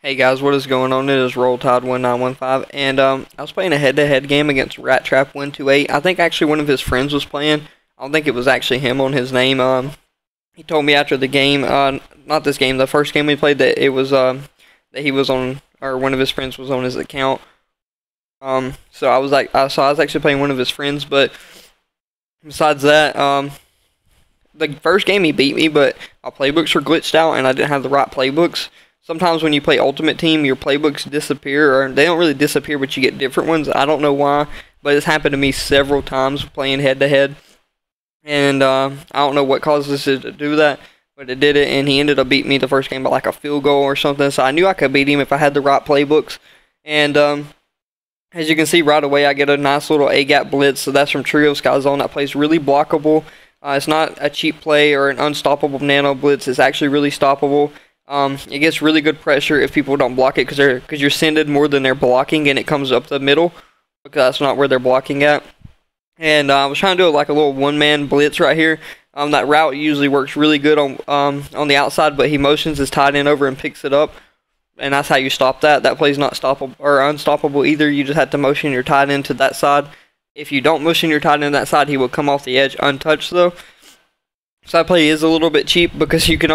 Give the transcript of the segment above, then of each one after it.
Hey guys, what is going on? It is Roll Tide 1915, and I was playing a head-to-head game against Rat Trap 128. I think actually one of his friends was playing. I don't think it was actually him on his name. He told me after the game, not this game, the first game we played, that it was that he was on, or one of his friends was on his account. So I was actually playing one of his friends, but besides that, the first game he beat me, but my playbooks were glitched out and I didn't have the right playbooks. Sometimes when you play Ultimate Team, your playbooks disappear, or they don't really disappear, but you get different ones. I don't know why, but it's happened to me several times playing head-to-head. And I don't know what causes it to do that, but it did it, and he ended up beating me the first game by like a field goal or something. So I knew I could beat him if I had the right playbooks. And as you can see right away, I get a nice little A-gap blitz. So that's from Trio Sky Zone. That plays really blockable. It's not a cheap play or an unstoppable nano blitz. It's actually really stoppable. It gets really good pressure if people don't block it because you're sending more than they're blocking, and it comes up the middle because that's not where they're blocking at. And I was trying to do like a little one-man blitz right here. That route usually works really good on the outside, but he motions his tight end over and picks it up, and that's how you stop that. That play's not stoppable or unstoppable either. You just have to motion your tight end to that side. If you don't motion your tight end to that side, he will come off the edge untouched though. So that play is a little bit cheap because you can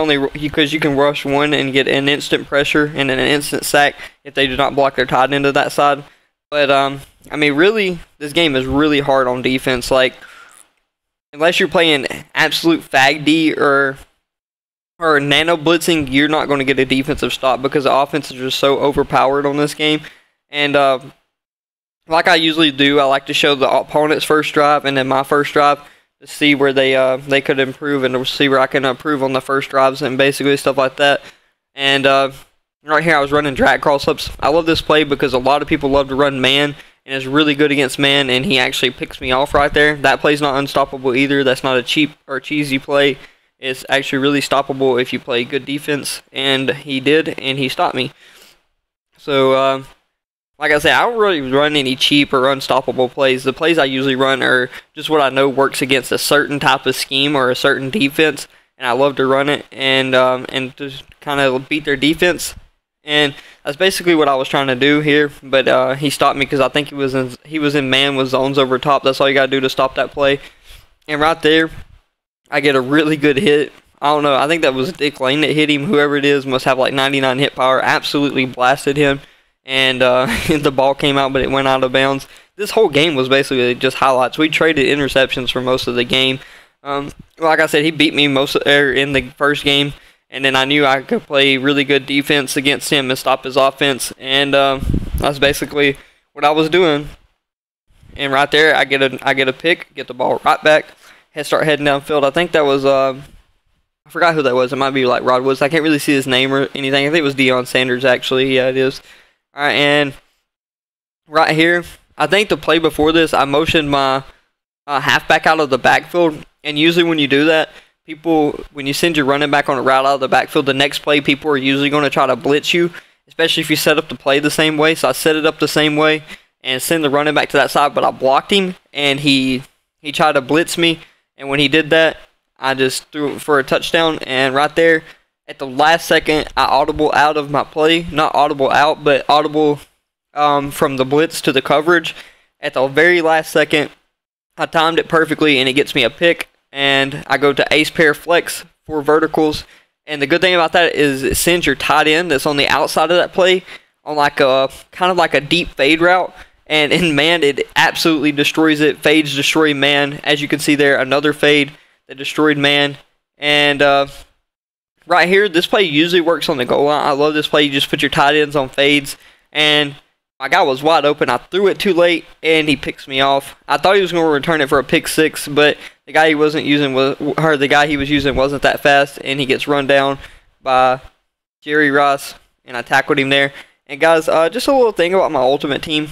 rush one and get an instant pressure and an instant sack if they do not block their tight end to that side. But I mean, really, this game is really hard on defense. Like, unless you're playing absolute fag D or nano blitzing, you're not going to get a defensive stop because the offense is just so overpowered on this game. And like I usually do, I like to show the opponent's first drive and then my first drive, to see where they could improve and to see where I can improve on the first drives and basically stuff like that. And right here I was running drag cross ups. I love this play because a lot of people love to run man, and it's really good against man, and he actually picks me off right there. That play's not unstoppable either. That's not a cheap or cheesy play. It's actually really stoppable if you play good defense, and he did, and he stopped me. So like I said, I don't really run any cheap or unstoppable plays. The plays I usually run are just what I know works against a certain type of scheme or a certain defense, and I love to run it and just kind of beat their defense. And that's basically what I was trying to do here. But he stopped me because I think he was in man with zones over top. That's all you gotta do to stop that play. And right there, I get a really good hit. I don't know. I think that was Dick Lane that hit him. Whoever it is must have like 99 hit power. Absolutely blasted him. And the ball came out, but it went out of bounds. This whole game was basically just highlights. We traded interceptions for most of the game. Like I said, he beat me in the first game, and then I knew I could play really good defense against him and stop his offense. And that's basically what I was doing. And right there, I get a pick, get the ball right back, start heading downfield. I think that was I forgot who that was. It might be like Rod Woods. I can't really see his name or anything. I think it was Deion Sanders actually. Yeah, it is. Alright, and right here, I think the play before this, I motioned my halfback out of the backfield. And usually when you do that, when you send your running back on a route out of the backfield, the next play, people are usually going to try to blitz you, especially if you set up the play the same way. So I set it up the same way and send the running back to that side, but I blocked him, and he tried to blitz me. And when he did that, I just threw it for a touchdown. And right there, at the last second, I audible out of my play. Not audible out, but audible from the blitz to the coverage. At the very last second, I timed it perfectly, and it gets me a pick. And I go to ace pair flex for verticals. And the good thing about that is it sends your tight end that's on the outside of that play on like a kind of like a deep fade route. And in man, it absolutely destroys it. Fades destroy man. As you can see there, another fade that destroyed man. And right here, this play usually works on the goal line. I love this play. You just put your tight ends on fades, and my guy was wide open. I threw it too late, and he picks me off. I thought he was going to return it for a pick six, but the guy he was using wasn't that fast, and he gets run down by Jerry Ross, and I tackled him there. And guys, just a little thing about my ultimate team.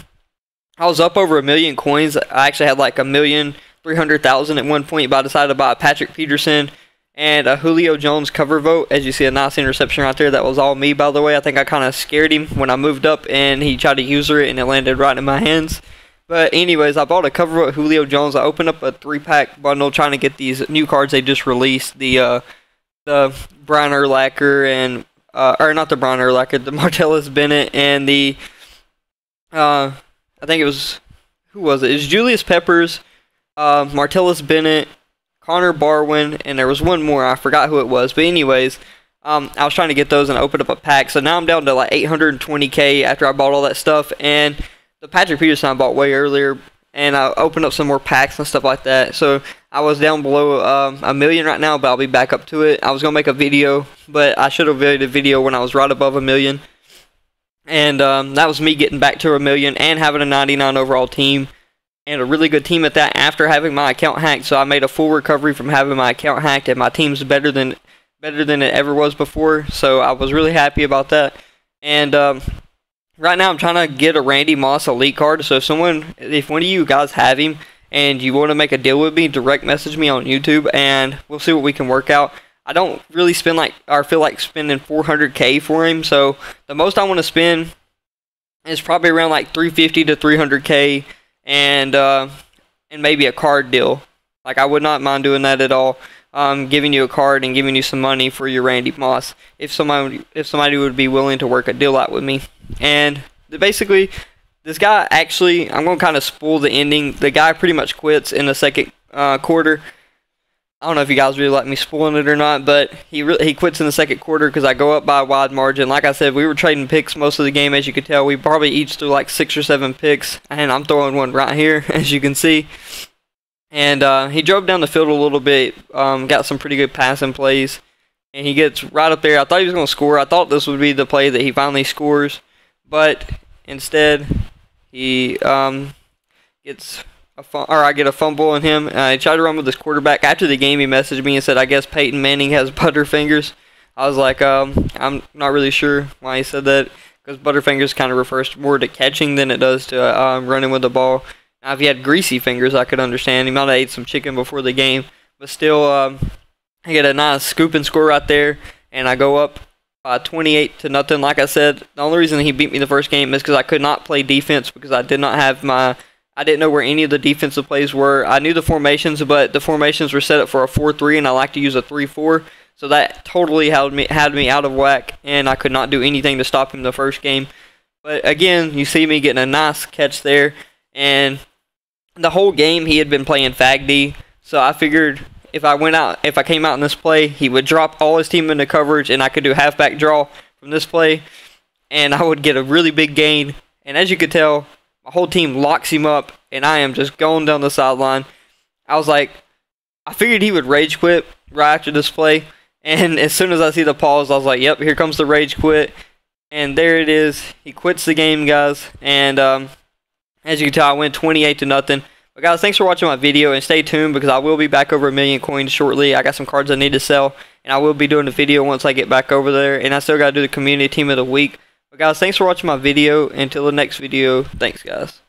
I was up over 1 million coins. I actually had like 1,300,000 at one point, but I decided to buy Patrick Peterson and a Julio Jones cover vote. As you see, a nice interception right there. That was all me, by the way. I think I kind of scared him when I moved up, and he tried to user it, and it landed right in my hands. But anyways, I bought a cover vote Julio Jones. I opened up a 3-pack bundle trying to get these new cards they just released. The Brian Urlacher and or not the Brian Urlacher, the Martellus Bennett, and the I think it was, who was it? It was Julius Peppers, Martellus Bennett, Connor Barwin, and there was one more. I forgot who it was. But anyways, I was trying to get those and I opened up a pack. So now I'm down to like 820K after I bought all that stuff. And the Patrick Peterson I bought way earlier. And I opened up some more packs and stuff like that. So I was down below a million right now, but I'll be back up to it. I was going to make a video, but I should have made a video when I was right above a million. And that was me getting back to a million and having a 99 overall team. And a really good team at that after having my account hacked. So I made a full recovery from having my account hacked, and my team's better than it ever was before. So I was really happy about that. And right now I'm trying to get a Randy Moss elite card. So if one of you guys have him and you want to make a deal with me, direct message me on YouTube and we'll see what we can work out. I don't really feel like spending 400K for him. So the most I want to spend is probably around like 350 to 300K. And maybe a card deal. Like, I would not mind doing that at all. Giving you a card and giving you some money for your Randy Moss if somebody would be willing to work a deal out with me. And basically, this guy actually, I'm going to kind of spoil the ending. The guy pretty much quits in the second quarter. I don't know if you guys really like me spoiling it or not, but he quits in the second quarter because I go up by a wide margin. Like I said, we were trading picks most of the game, as you could tell. We probably each threw like 6 or 7 picks, and I'm throwing one right here, as you can see. And he drove down the field a little bit, got some pretty good passing plays, and he gets right up there. I thought he was going to score. I thought this would be the play that he finally scores, but instead he gets I get a fumble on him. He tried to run with his quarterback. After the game, he messaged me and said, I guess Peyton Manning has butterfingers. I was like, I'm not really sure why he said that, because butterfingers kind of refers more to catching than it does to running with the ball. Now, if he had greasy fingers, I could understand. He might have ate some chicken before the game. But still, I get a nice scoop and score right there, and I go up 28-0. Like I said, the only reason he beat me the first game is because I could not play defense because I didn't know where any of the defensive plays were. I knew the formations, but the formations were set up for a 4-3, and I like to use a 3-4. So that totally had me out of whack, and I could not do anything to stop him the first game. But again, you see me getting a nice catch there, and the whole game he had been playing fag D. So I figured if I came out in this play, he would drop all his team into coverage, and I could do halfback draw from this play, and I would get a really big gain. And as you could tell, my whole team locks him up, and I am just going down the sideline. I was like, I figured he would rage quit right after this play, and as soon as I see the pause, I was like, yep, here comes the rage quit. And there it is. He quits the game, guys. And as you can tell, I went 28-0. But guys, thanks for watching my video, and stay tuned because I will be back over 1 million coins shortly. I got some cards I need to sell, and I will be doing a video once I get back over there. And I still got to do the community team of the week. But guys, thanks for watching my video. Until the next video, thanks guys.